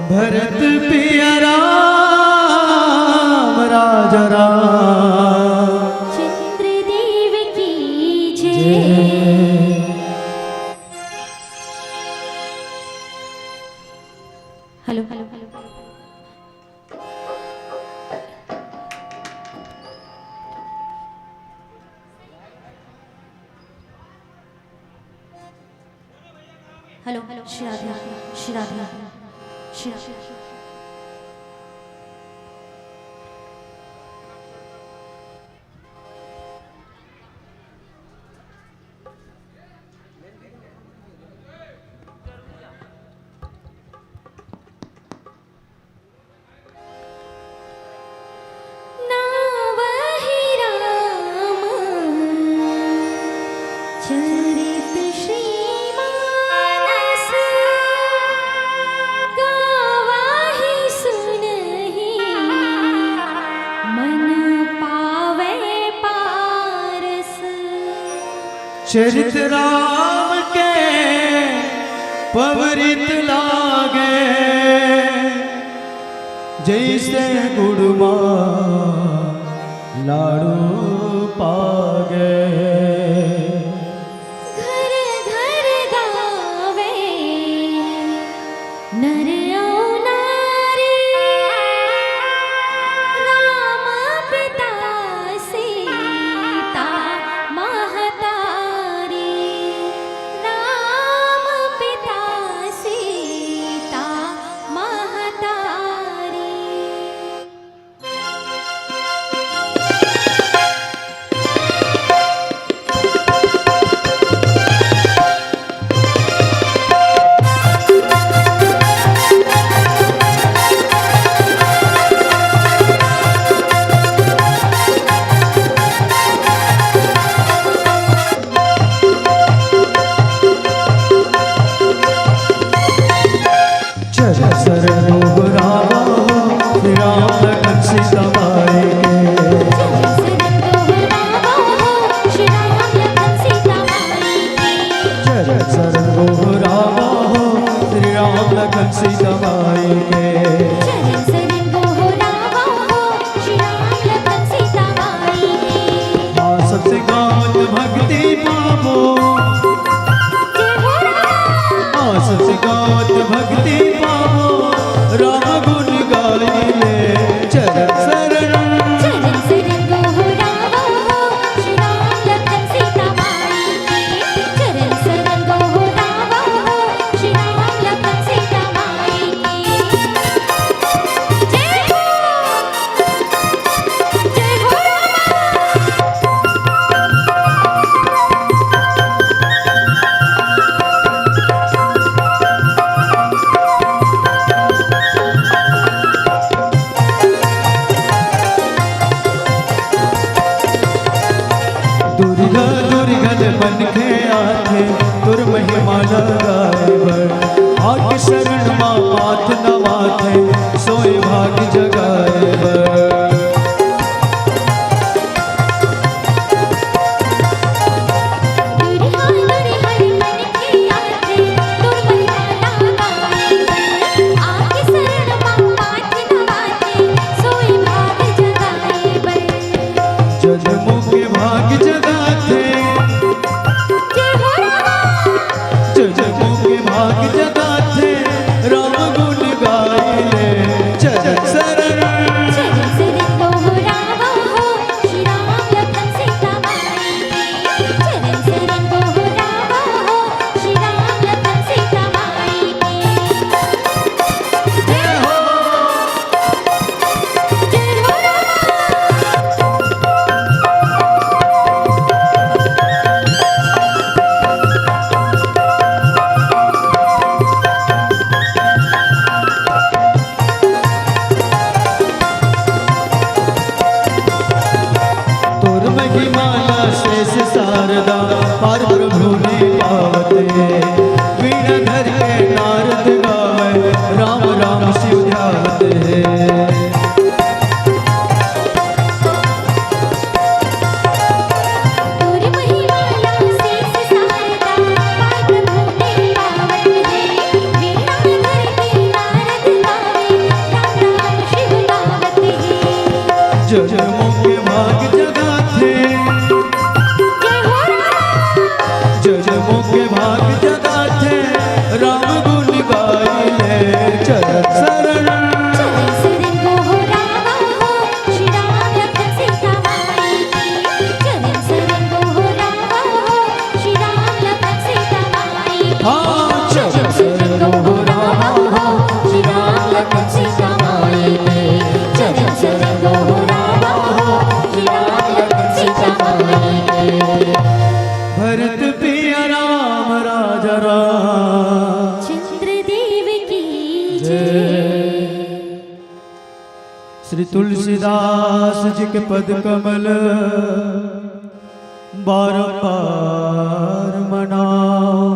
भरत पिया राम राजा राम चित्रदेव की जय। Hello hello hello hello hello Shri Radhe Shri Radhe Shri Radhe. चरित श्रीमानस गावाहि सुनहि मन पावे पारस। चरित राम के पवरित लागे जैसे गुड़मा लाड़ू पागे। घर घर गावे नर और नारी राम पिता सीता महतारी। राम पिता सीता महतारी। शरण मात न माथे सोए भाग जगाए जन्मों के भाग जगाते जन्मों के भाग जगाते राम गुण गाइले चरण शरण शेष शारदा पार प्रभु ने पावते वीण धर के नारद गावे राम राम शिव ध्यावते नारद जन्मों के भाग जगा थे, जन्मों के भाग जगा थे, राम गुण गाइले चरण शरण। भरत पिया राम राजा राम चंद्रदेव की जय। श्री तुलसीदास जी के पद कमल बारंबार मनाओ,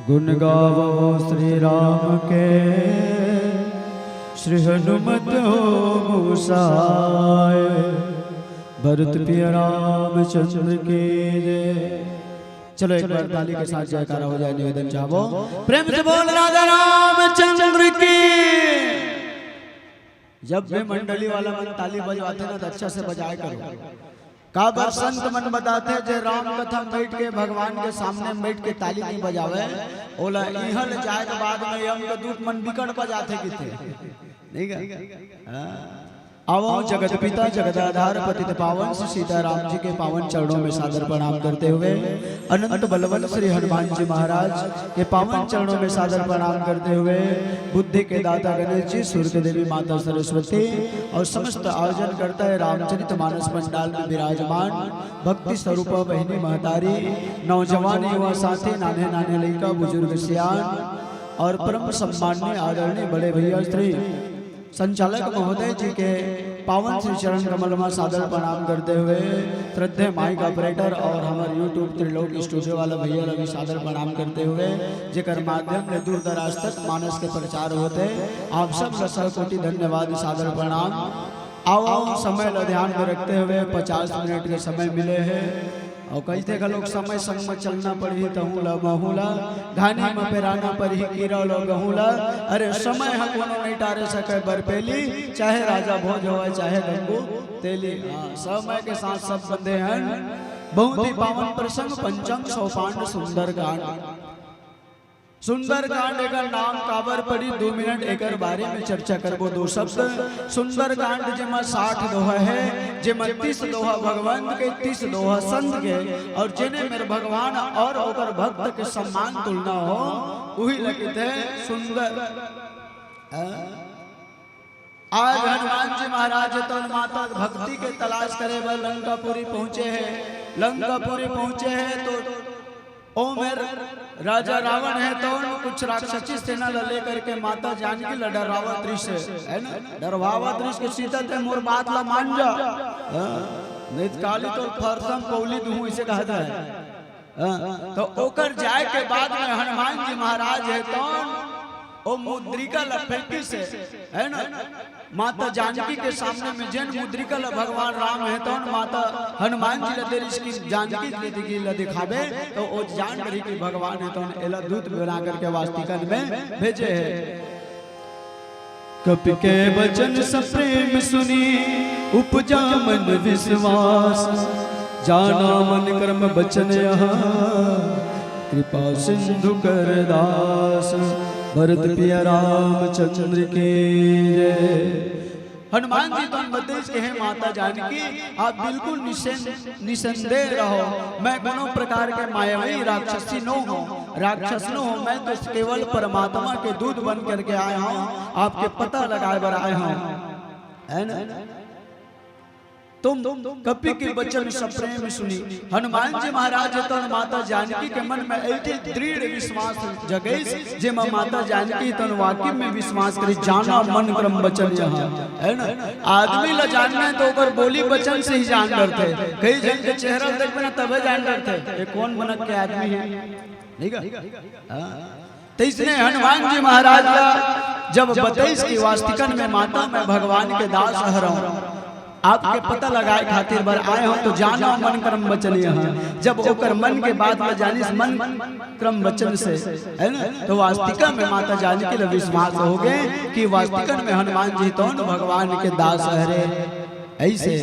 गुण गावो श्री राम के, श्री हनुमत हो मूसाय। भरत पिया रामचंद्र के जय। चलो एक बार ताली के साथ जयकारा हो जाए, निवेदन चाहो प्रेम से बोल राजा रामचंद्र की। जब भी मंडली वाला मन ताली बजवाते ना तो अच्छा से बजाए करो। का बार संत मन बताते जे राम कथा बैठ के भगवान के सामने बैठ के ताली नहीं बजावे, ओला इहल जाए के बाद में यम के दूत मन बिकट बजाते किथे नहीं का। आवो जगत पिता जगदाधार पतित पावन श्री सीताराम जी के पावन चरणों में सादर प्रणाम करते हुए, अनंत बलवंत श्री हनुमान जी महाराज के पावन चरणों में सादर प्रणाम करते हुए, बुद्धि के दाता गणेश जी, सूर्य के देवी माता सरस्वती और समस्त आयोजन करता है रामचरित मानस पंडाल में विराजमान भक्ति स्वरूप बहिनी महतारी, नौजवान युवा साथी, नाने नाने लड़का, बुजुर्ग सियान और परम सम्माननीय आदरणीय बड़े भैया श्री संचालक महोदय जी के पावन श्री चरण कमल में सादर प्रणाम करते हुए, श्रद्धेय माइक ऑपरेटर और हमारे यूट्यूब त्रिलोक स्टूडियो वाला भैया भी सादर प्रणाम करते हुए, जेकर माध्यम में दूर दराज तक मानस के प्रचार होते, आप सब सौ कोटि धन्यवाद सादर प्रणाम। आओ समय ला ध्यान में रखते हुए 50 मिनट के समय मिले हैं और कहते का लोग समय संग में चलना पड़ी तहूला बहुला, घानी में पेराना पड़ी कीरा लो गहुला। अरे समय हम कोनो नहीं टारे सके बरपेली, चाहे राजा भोज हो चाहे गंगू तेली। समय के साथ सब बंदे हैं। बहुत ही पावन प्रसंग पंचम सोपान सुंदर कांड। सुंदर कांड एक नाम काबर पड़ी 2 मिनट एक बारे में चर्चा करबो। 2 शब्द सुंदर कांड जेमा 60 दोहा है, जेमा 30 दोहा भगवान के, 30 दोहा संत के, और जेने मेरे भगवान और ओकर भक्त के सम्मान तुलना हो वही लगते सुंदर। आज हनुमान जी महाराज तो माता भक्ति के तलाश करे बर लंकापुरी पहुंचे हैं। लंकापुरी पहुंचे हैं तो ओ मेरे राजा रावण है तो कुछ राक्षसी सेना लेकर के माता जानकी ला डरावा दृश्य है ना, डरवावा दृश्य के सीता ते मोर बात ला मान जा, नहीं काली तो फरसम पौली दूं इसे कहता है। तो ओकर जाए के बाद में हनुमान जी महाराज है तो ओ मुद्रिका ला फेंकी से है ना, माता जानकी के सामने में जन मुद्रिका ला भगवान राम है तो माता हनुमान जी ला देर इसकी जानकी के ला दिखावे तो वो जान रही कि भगवान है तो एला दूत बना करके वास्तिकन में भेजे है। कपि के वचन सब प्रेम सुनी, उपजा मन विश्वास, जाना मन कर्म बचन यहाँ, कृपा सिंधु कर दास। भरत पिया रामचंद्र के जय। हनुमान जी तो बतेज के हैं माता जानकी आप बिल्कुल निसंदेह रहो, मैं कोनो प्रकार के मायावी राक्षसी नो हो, राक्षस नो हो, मैं तो केवल परमात्मा के दूत बन करके आया हूँ, आपके पता लगाए बर आया हूँ, है ना। तुम कपि के वचन सब प्रेम सुनी। हनुमान जी महाराज तो माता जानकी के मन में ऐसे दृढ़ विश्वास जगैस जे माता जानकी तो वाकई में विश्वास करी, जाना मन क्रम वचन यहाँ है ना। आदमी ला जानना है तो ओकर बोली वचन से ही जान डरते, कई जन के चेहरा देख में तबे जान डरते ये कौन बनक के आदमी है नहीं का। तो इसने हनुमान जी महाराज जब बतेस की वास्तिकन में माता मैं भगवान के दास हरऊं, आपके पता लगाए खातिर बर आए हो तो जानो मन क्रम वचन यहाँ जब ओकर मन के बाद में जानिस मन क्रम वचन से है ना तो वास्तिका में माता जानकी के विश्वास हो गए कि वास्तिकन में हनुमान जी तो भगवान के दास हरे ऐसे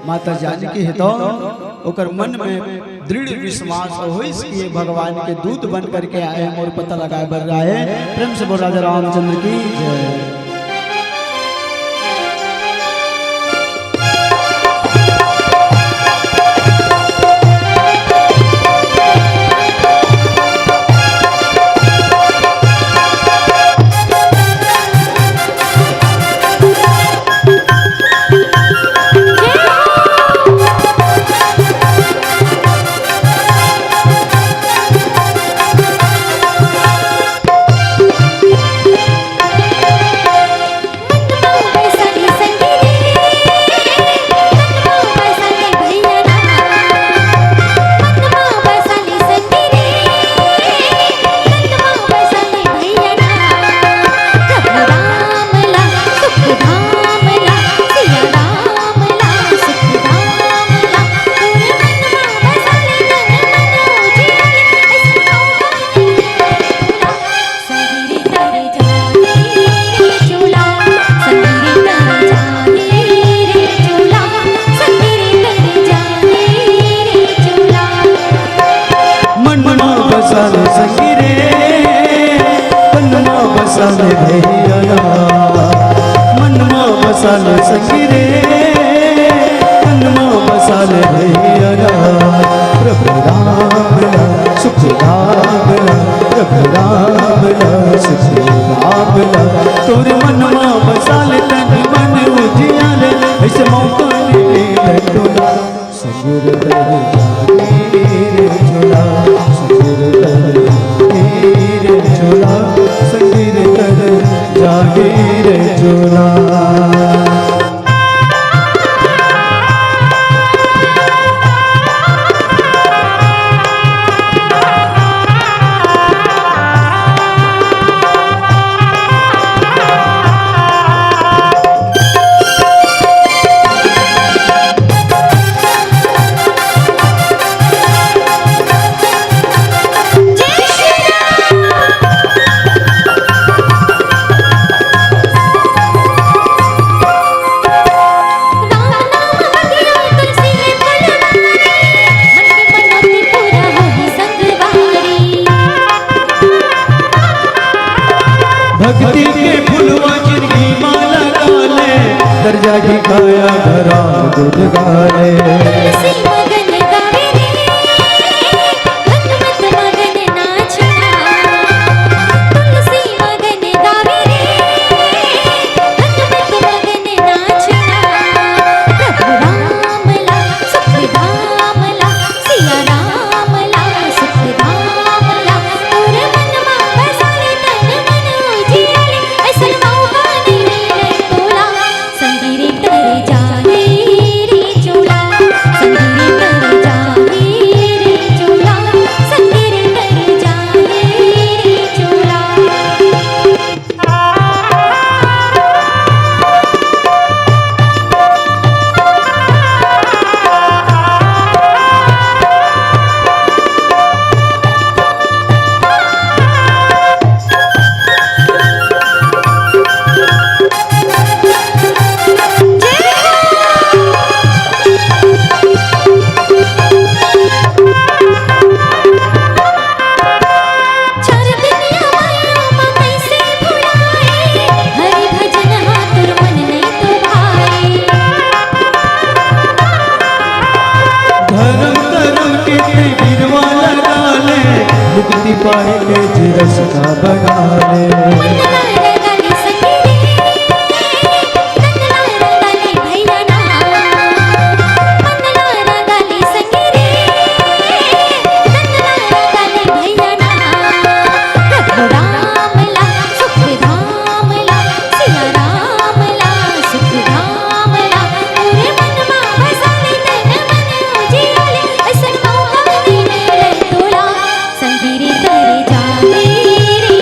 माता जानकी है तो ओकर मन में दृढ़ विश्वास हो इसलिए भगवान के दूत बन करके आए और पता लगाए बर रहा है। प्रेम से बोल राजा रामचंद्र की जय। बसाले संगिरे तन्नो बसाले भैया प्रभु राम सुख राम प्रभु राम सुख राम तोरे मनवा बसाले तन मन उजियाले ऐसे मौका मिले तोला संगिर रे झोला संगिर रे झोला संगिर जागीर झोला भक्ति के फुलवा जिनकी माला डाले दर्जा की काया धरा दूध गाले मुक्ति पाएंगे जिरस का बना संगिरी करे जाने रे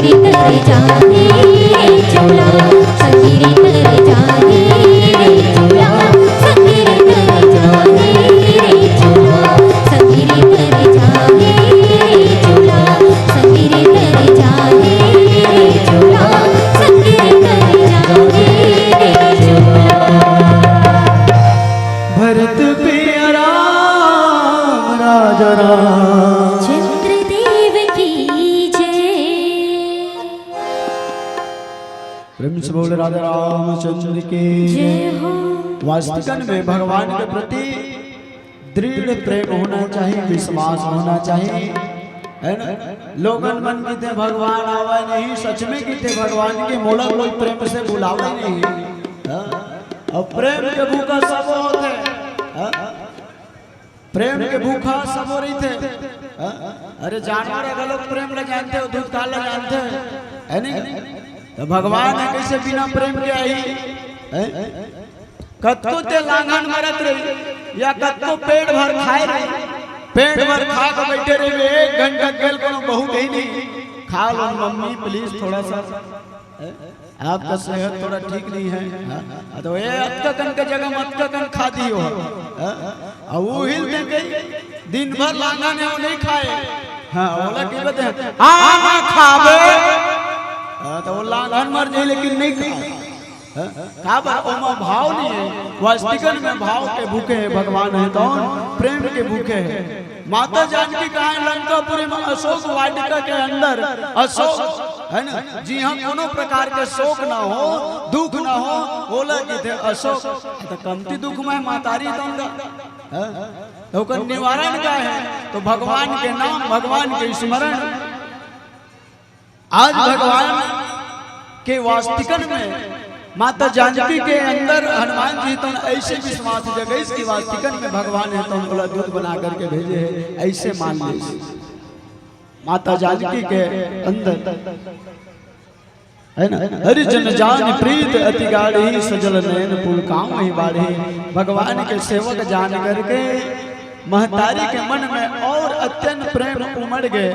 संगी रे तर जाने रे चोला संगी रे तर जाने रे चोला संगी रे तर जाने रे चोला संगी रे तर जाने रे चोला संगी रे तर जाने रे चोला संगी रे तर जाने रे चोला। भरत पिया राम राजा राम चंद्रदेव की जय। प्रेम से बोले राजा रामचंद्र की जय हो। वास्तविकन में भगवान के प्रति दृढ़ प्रेम होना चाहिए, विश्वास होना चाहिए, है ना। लोगन मन की थे भगवान आवा नहीं, सच में की थे भगवान के मोला कोई प्रेम से बुलावे नहीं। हाँ? और प्रेम के भूखा सब होते, हाँ? प्रेम के भूखा सब हो रही थे। हाँ? अरे जानवर अगर लोग प्रेम ल जानते हो, दूध काला जानते है नहीं, तो भगवान है कैसे बिना प्रेम के आई। कत्तो ते लांघन मरत रही या कत्तो पेट भर खाए रही, पेट भर खा के बैठे रही, 1 घंटा गेल कोनो बहुत ही नहीं खा लो मम्मी प्लीज थोड़ा सा, आपका सेहत थोड़ा ठीक नहीं है। तो ये अतकन के जगह मतकन खा दियो, और वो हिल दे गई दिन भर लांघन है वो नहीं खाए। हाँ बोला की बते आना खावे, तो वो लांघन मर जाए लेकिन नहीं खाए। ओमा भाव नहीं है, वास्तविकन में भाव के भूखे है भगवान है, तो प्रेम के भूखे है। माता जानकी कहा है लंकापुरी में अशोक वाटिका के अंदर अशोक है ना जी, हम कोनो प्रकार के शोक ना हो दुख ना हो, बोला कि थे अशोक तो कमती दुख में मातारी तो निवारण का है। तो भगवान के नाम भगवान के स्मरण, आज भगवान के वास्तविकन में माता जानकी के अंदर हनुमान जी तो ऐसे विश्वास जगह इसकी वास्तविकन में भगवान है तो बोला दूध बना करके भेजे है, ऐसे मान ले। माता जानकी के अंदर है ना, हरिजन जान प्रीत अति गाढ़ी सजल नयन पुल काम ही बाढ़ी। भगवान के सेवक जान करके महतारी के मन में और अत्यंत प्रेम उमड़ गए,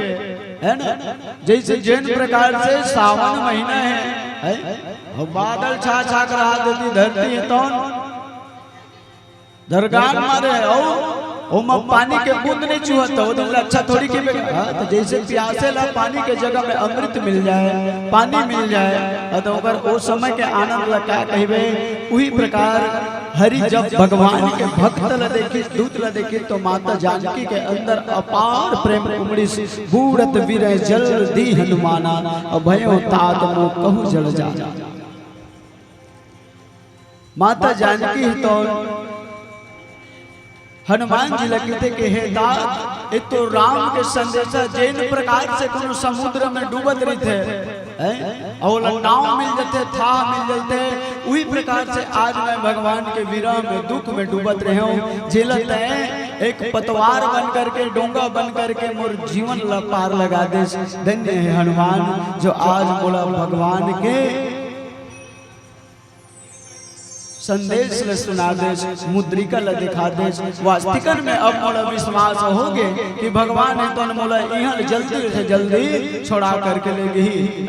है ना। जैसे जिन प्रकार से सावन महीना है और बादल छा छा कर हाथ देती धरती है तो दरगाह मारे और पानी के बूंद नहीं चुहता हो तो अच्छा थोड़ी के तो जैसे प्यासे ला पानी के जगह में अमृत मिल जाए, पानी मिल जाए, तो अगर वो समय के आनंद ला क्या कहबे। उही प्रकार हरि जब भगवान के भक्त ला देखी दूत ला देखी तो माता जानकी के अंदर अपार प्रेम उमड़ी, बूढ़त वीर जल दी हनुमाना भयो तात मो कहु जल जा। माता जानकी तो हनुमान जी लगते के हे दात एक तो राम के संदेशा जिन प्रकार से कोनो समुद्र में डूबत रही थे और नाव मिल जाते था मिल जाते, उही प्रकार से आज मैं भगवान के विरह में दुख में डूबत रहे हूँ। झेलत है एक पतवार बन करके डोंगा बन करके मोर जीवन ला पार लगा दे। धन्य है हनुमान जो आज बोला भगवान के संदेश ले सुना दे, मुद्रिका ले दिखा दे। वास्तविकन में अब मोला विश्वास हो गए कि भगवान है तो मोला यहाँ जल्दी से जल्दी छोड़ा करके ले गई।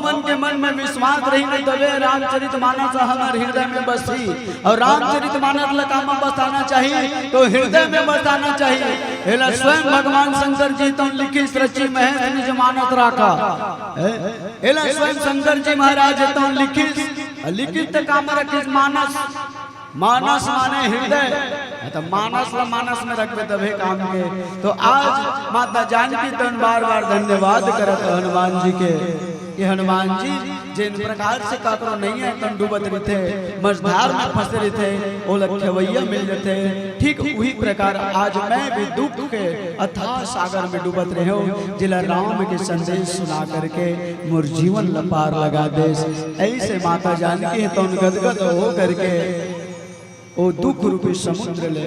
मन के मन में विश्वास रही नहीं तबे रामचरितमानस हमारे हृदय में बसी, और रामचरितमानस लका में बसाना चाहिए तो हृदय में बसाना चाहिए। एला स्वयं भगवान शंकर जी तो लिखी रची महेश निज मानस राखा, एला स्वयं शंकर जी महाराज तो लिखित काम रखी मानस, मानस माने हृदय, तो मानस ला मानस में रखबे तबे काम के। तो आज माता जानकी तो बार बार धन्यवाद करत हनुमान जी के कि हनुमान जी जिन प्रकार से काकरो नहीं है तन डूबत रहे थे, मझधार में फंसे रहे थे, ओ लखवैया मिल जाते। ठीक वही प्रकार आज मैं भी दुख के अथाह सागर में डूबत रहे हो, जिला राम के संदेश सुना करके मोर जीवन लपार लगा दे। ऐसे माता जानकी है तो गदगद हो करके ओ दुख रूपी समुद्र ले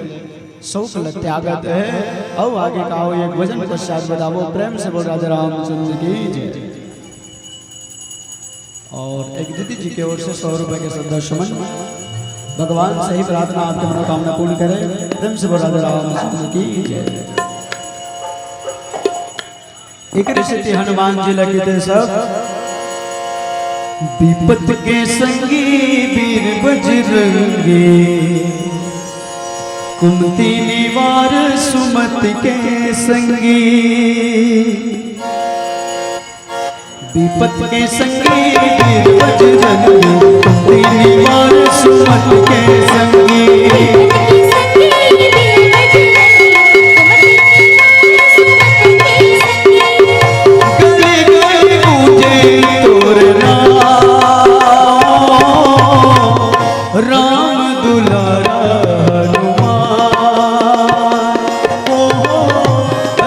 शोक ल त्यागत है। और आगे का एक वजन पश्चात बताओ प्रेम से बोल राजा रामचंद्र की जय। और एक दीदी जी की ओर से 100 रुपए के श्रद्धा सुमन। भगवान सही प्रार्थना आपकी मनोकामना पूर्ण करे। प्रेम से बोल राजा रामचंद्र की जय। एक ऋषि हनुमान जी लगे सब विपत के संगी वीर बजरंगी कुमति निवार सुमत के संगी विपत के संगी वीर बजरंगी कुमति निवार सुमत के संगी राम दुलारा हनुमान ओ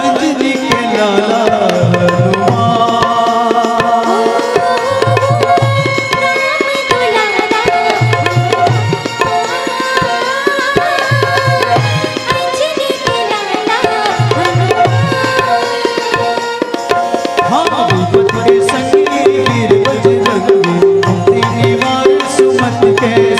अंजनी के लाला हनुमान हाँ विपत के संगी वीर बजरंगी कुमति निवार सुमत के